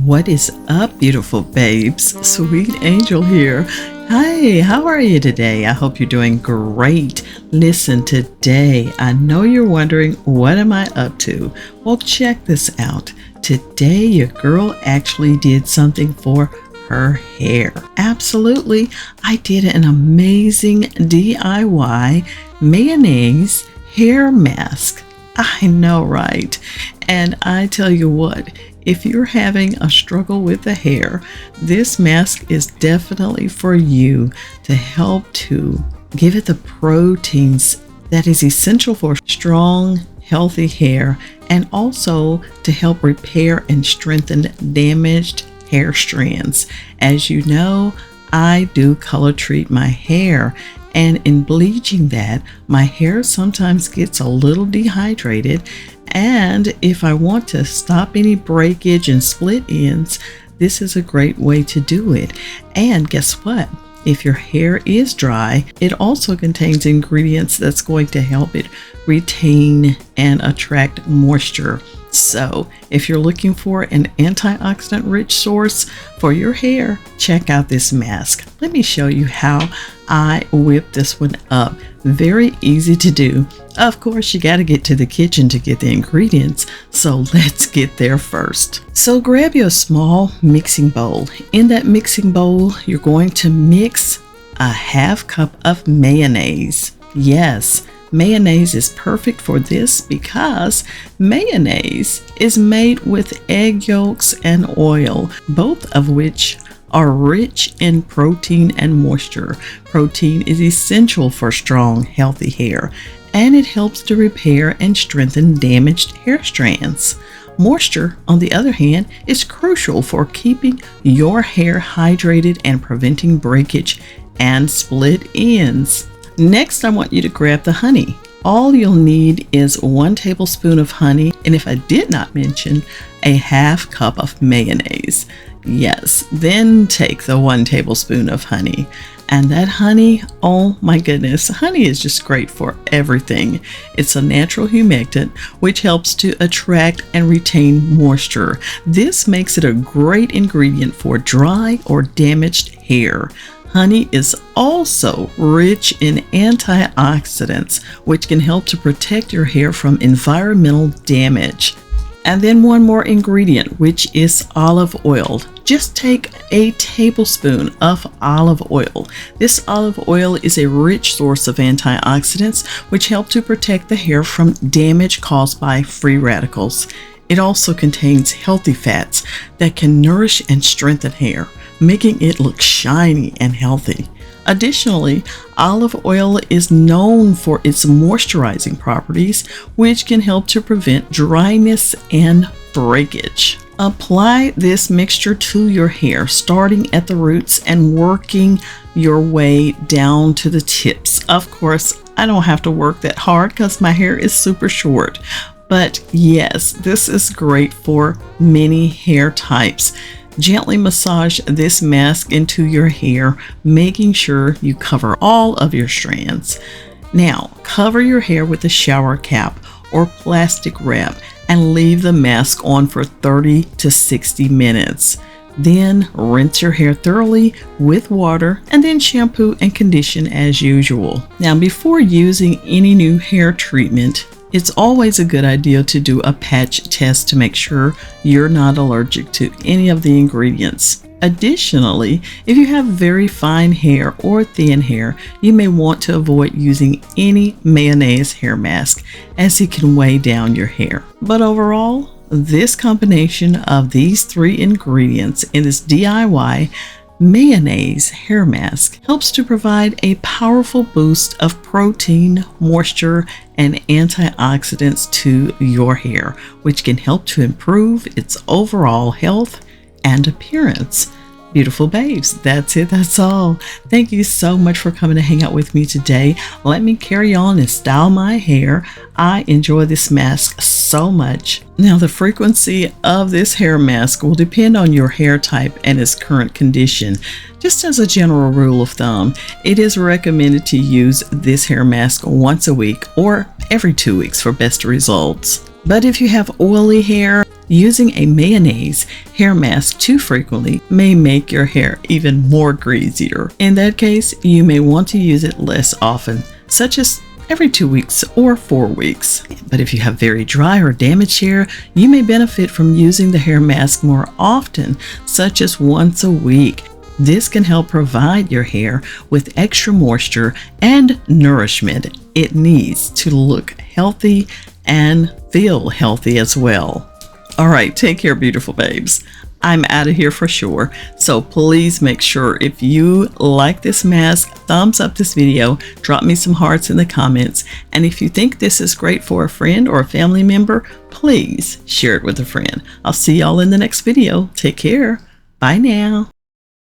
What is up, beautiful babes? Sweet Angel here. Hi, how are you today? I hope you're doing great. Listen, today, I know you're wondering, what am I up to? Well, check this out. Today, your girl actually did something for her hair. Absolutely, I did an amazing DIY mayonnaise hair mask. I know, right? And I tell you what, if you're having a struggle with the hair, this mask is definitely for you to help to give it the proteins that is essential for strong, healthy hair, and also to help repair and strengthen damaged hair strands. As you know, I do color treat my hair, and in bleaching that, my hair sometimes gets a little dehydrated. And if I want to stop any breakage and split ends, this is a great way to do it. And guess what? If your hair is dry, it also contains ingredients that's going to help it retain and attract moisture. So if you're looking for an antioxidant rich source for your hair, check out this mask. Let me show you how I whip this one up. Very easy to do. Of course, you got to get to the kitchen to get the ingredients, so let's get there first. So grab your small mixing bowl. In that mixing bowl, you're going to mix a half cup of mayonnaise. Yes, mayonnaise is perfect for this because mayonnaise is made with egg yolks and oil, both of which are rich in protein and moisture. Protein is essential for strong, healthy hair, and it helps to repair and strengthen damaged hair strands. Moisture, on the other hand, is crucial for keeping your hair hydrated and preventing breakage and split ends. Next, I want you to grab the honey. All you'll need is 1 tablespoon of honey, and if I did not mention, a half cup of mayonnaise. Yes, then take the 1 tablespoon of honey. And that honey, oh my goodness, honey is just great for everything. It's a natural humectant which helps to attract and retain moisture. This makes it a great ingredient for dry or damaged hair. Honey is also rich in antioxidants, which can help to protect your hair from environmental damage. And then one more ingredient, which is olive oil. Just take a tablespoon of olive oil. This olive oil is a rich source of antioxidants, which help to protect the hair from damage caused by free radicals. It also contains healthy fats that can nourish and strengthen hair, making it look shiny and healthy. Additionally, olive oil is known for its moisturizing properties, which can help to prevent dryness and breakage. Apply this mixture to your hair, starting at the roots and working your way down to the tips. Of course, I don't have to work that hard because my hair is super short. But yes, this is great for many hair types. Gently massage this mask into your hair, making sure you cover all of your strands. Now, cover your hair with a shower cap or plastic wrap and leave the mask on for 30 to 60 minutes. Then rinse your hair thoroughly with water and then shampoo and condition as usual. Now, before using any new hair treatment, it's always a good idea to do a patch test to make sure you're not allergic to any of the ingredients. Additionally, if you have very fine hair or thin hair, you may want to avoid using any mayonnaise hair mask as it can weigh down your hair. But overall, this combination of these 3 ingredients in this DIY mayonnaise hair mask helps to provide a powerful boost of protein, moisture, and antioxidants to your hair, which can help to improve its overall health and appearance. Beautiful babes, that's it, that's all. Thank you so much for coming to hang out with me today. Let me carry on and style my hair. I enjoy this mask so much. Now, the frequency of this hair mask will depend on your hair type and its current condition. Just as a general rule of thumb, it is recommended to use this hair mask once a week or every 2 weeks for best results. But if you have oily hair, Using a mayonnaise hair mask too frequently may make your hair even more greasier. In that case, you may want to use it less often, such as every 2 weeks or 4 weeks. But if you have very dry or damaged hair, you may benefit from using the hair mask more often, such as once a week. This can help provide your hair with extra moisture and nourishment it needs to look healthy and feel healthy as well. All right, take care, beautiful babes. I'm out of here for sure. So please make sure if you like this mask, thumbs up this video, drop me some hearts in the comments. And if you think this is great for a friend or a family member, please share it with a friend. I'll see y'all in the next video. Take care. Bye now.